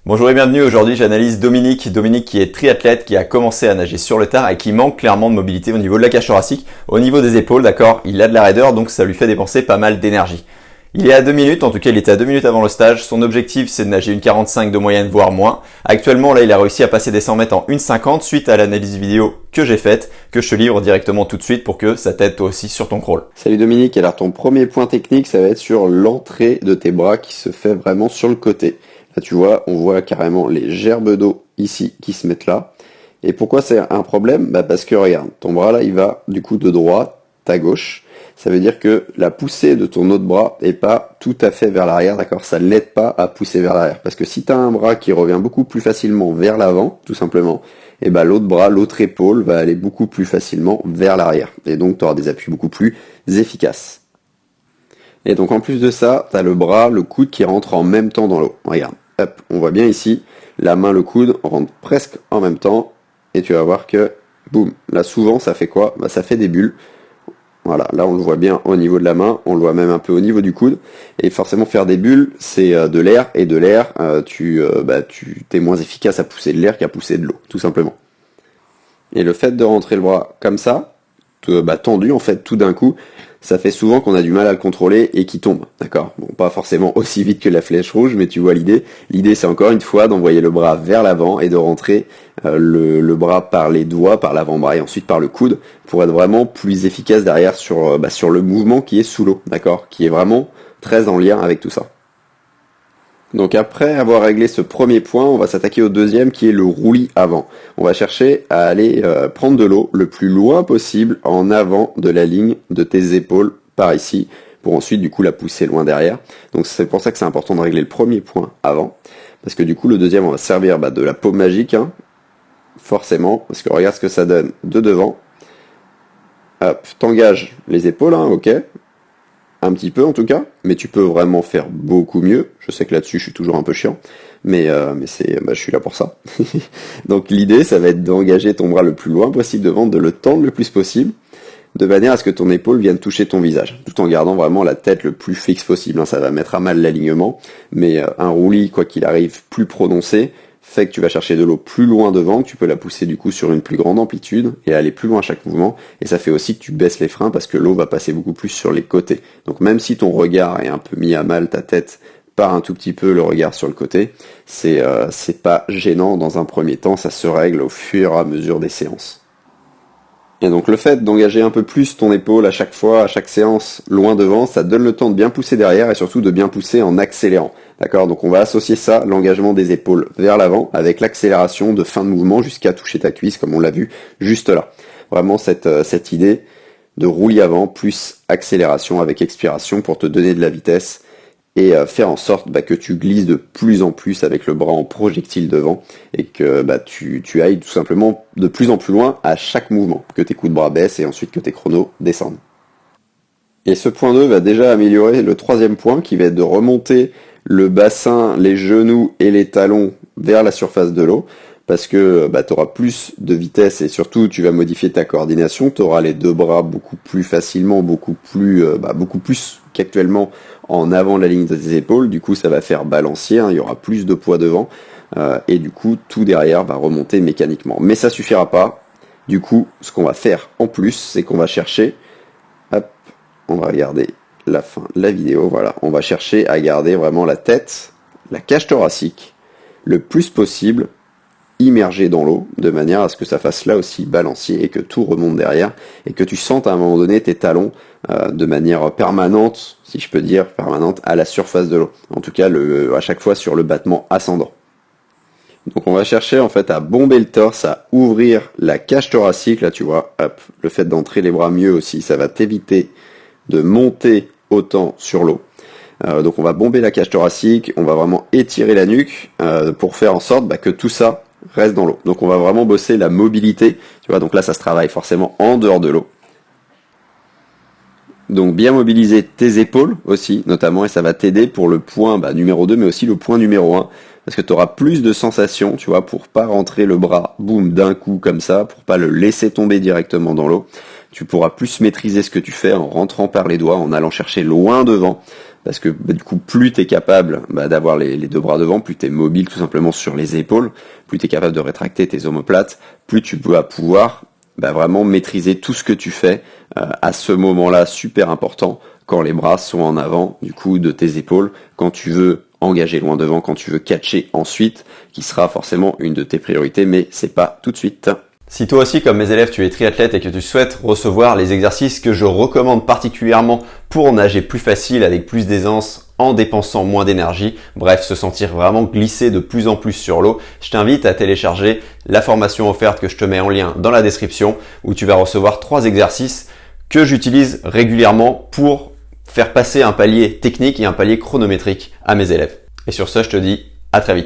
Bonjour et bienvenue, aujourd'hui j'analyse Dominique qui est triathlète, qui a commencé à nager sur le tard et qui manque clairement de mobilité au niveau de la cage thoracique, au niveau des épaules, d'accord, il a de la raideur donc ça lui fait dépenser pas mal d'énergie. Il est à 2 minutes, en tout cas il était à 2 minutes avant le stage, son objectif c'est de nager une 45 de moyenne voire moins. Actuellement là il a réussi à passer des 100 mètres en 1,50 suite à l'analyse vidéo que j'ai faite, que je te livre directement tout de suite pour que ça t'aide toi aussi sur ton crawl. Salut Dominique, alors ton premier point technique ça va être sur l'entrée de tes bras qui se fait vraiment sur le côté. Là tu vois, on voit carrément les gerbes d'eau ici qui se mettent là. Et pourquoi c'est un problème? Parce que regarde, ton bras là il va du coup de droite à gauche. Ça veut dire que la poussée de ton autre bras est pas tout à fait vers l'arrière, d'accord? Ça ne l'aide pas à pousser vers l'arrière. Parce que si tu as un bras qui revient beaucoup plus facilement vers l'avant, tout simplement, et l'autre bras, l'autre épaule va aller beaucoup plus facilement vers l'arrière. Et donc tu auras des appuis beaucoup plus efficaces. Et donc en plus de ça, tu as le bras, le coude qui rentre en même temps dans l'eau. Regarde, hop, on voit bien ici, la main, le coude rentrent presque en même temps. Et tu vas voir que, boum, là souvent ça fait quoi? Ça fait des bulles. Voilà, là on le voit bien au niveau de la main, on le voit même un peu au niveau du coude. Et forcément faire des bulles, c'est de l'air, et de l'air, tu t'es moins efficace à pousser de l'air qu'à pousser de l'eau, tout simplement. Et le fait de rentrer le bras comme ça, tendu en fait tout d'un coup, ça fait souvent qu'on a du mal à le contrôler et qu'il tombe, d'accord? Bon, pas forcément aussi vite que la flèche rouge, mais tu vois l'idée. L'idée c'est encore une fois d'envoyer le bras vers l'avant et de rentrer le bras par les doigts, par l'avant-bras et ensuite par le coude pour être vraiment plus efficace derrière sur le mouvement qui est sous l'eau, d'accord? Qui est vraiment très en lien avec tout ça. Donc après avoir réglé ce premier point, on va s'attaquer au deuxième qui est le roulis avant. On va chercher à aller prendre de l'eau le plus loin possible en avant de la ligne de tes épaules par ici pour ensuite du coup la pousser loin derrière. Donc c'est pour ça que c'est important de régler le premier point avant parce que du coup le deuxième on va servir de la paume magique hein, forcément parce que regarde ce que ça donne de devant. Hop, t'engages les épaules, hein, ok. Un petit peu en tout cas, mais tu peux vraiment faire beaucoup mieux. Je sais que là-dessus je suis toujours un peu chiant, mais je suis là pour ça. Donc l'idée ça va être d'engager ton bras le plus loin possible devant, de le tendre le plus possible, de manière à ce que ton épaule vienne toucher ton visage, tout en gardant vraiment la tête le plus fixe possible. Hein. Ça va mettre à mal l'alignement, mais un roulis, quoi qu'il arrive, plus prononcé, fait que tu vas chercher de l'eau plus loin devant, que tu peux la pousser du coup sur une plus grande amplitude et aller plus loin à chaque mouvement. Et ça fait aussi que tu baisses les freins parce que l'eau va passer beaucoup plus sur les côtés. Donc même si ton regard est un peu mis à mal, ta tête part un tout petit peu le regard sur le côté, c'est pas gênant dans un premier temps, ça se règle au fur et à mesure des séances. Et donc le fait d'engager un peu plus ton épaule à chaque fois, à chaque séance, loin devant, ça donne le temps de bien pousser derrière et surtout de bien pousser en accélérant. D'accord? Donc on va associer ça, l'engagement des épaules vers l'avant, avec l'accélération de fin de mouvement jusqu'à toucher ta cuisse, comme on l'a vu juste là. Vraiment cette idée de roulis avant plus accélération avec expiration pour te donner de la vitesse et faire en sorte que tu glisses de plus en plus avec le bras en projectile devant et que tu ailles tout simplement de plus en plus loin à chaque mouvement, que tes coups de bras baissent et ensuite que tes chronos descendent. Et ce point 2 va déjà améliorer le troisième point qui va être de remonter le bassin, les genoux et les talons vers la surface de l'eau parce que tu auras plus de vitesse et surtout tu vas modifier ta coordination, tu auras les deux bras beaucoup plus facilement, beaucoup plus qu'actuellement en avant de la ligne de tes épaules, du coup ça va faire balancier, hein, il y aura plus de poids devant et du coup tout derrière va remonter mécaniquement. Mais ça suffira pas, du coup ce qu'on va faire en plus c'est qu'on va chercher, hop, on va regarder la fin de la vidéo, voilà, on va chercher à garder vraiment la tête, la cage thoracique le plus possible immergé dans l'eau, de manière à ce que ça fasse là aussi balancier et que tout remonte derrière, et que tu sentes à un moment donné tes talons de manière permanente, si je peux dire, permanente à la surface de l'eau. En tout cas, à chaque fois sur le battement ascendant. Donc on va chercher en fait à bomber le torse, à ouvrir la cage thoracique, là tu vois, hop, le fait d'entrer les bras mieux aussi, ça va t'éviter de monter autant sur l'eau. Donc on va bomber la cage thoracique, on va vraiment étirer la nuque pour faire en sorte que tout ça reste dans l'eau. Donc on va vraiment bosser la mobilité, tu vois, donc là ça se travaille forcément en dehors de l'eau. Donc bien mobiliser tes épaules aussi, notamment, et ça va t'aider pour le point numéro 2, mais aussi le point numéro 1, parce que tu auras plus de sensations, tu vois, pour pas rentrer le bras, boum, d'un coup comme ça, pour pas le laisser tomber directement dans l'eau. Tu pourras plus maîtriser ce que tu fais en rentrant par les doigts, en allant chercher loin devant, parce que du coup, plus tu es capable d'avoir les deux bras devant, plus tu es mobile tout simplement sur les épaules, plus tu es capable de rétracter tes omoplates, plus tu vas pouvoir vraiment maîtriser tout ce que tu fais à ce moment-là super important, quand les bras sont en avant du coup de tes épaules, quand tu veux engager loin devant, quand tu veux catcher ensuite, qui sera forcément une de tes priorités, mais c'est pas tout de suite. Si toi aussi, comme mes élèves, tu es triathlète et que tu souhaites recevoir les exercices que je recommande particulièrement pour nager plus facile avec plus d'aisance en dépensant moins d'énergie, bref, se sentir vraiment glisser de plus en plus sur l'eau, je t'invite à télécharger la formation offerte que je te mets en lien dans la description où tu vas recevoir 3 exercices que j'utilise régulièrement pour faire passer un palier technique et un palier chronométrique à mes élèves. Et sur ce, je te dis à très vite.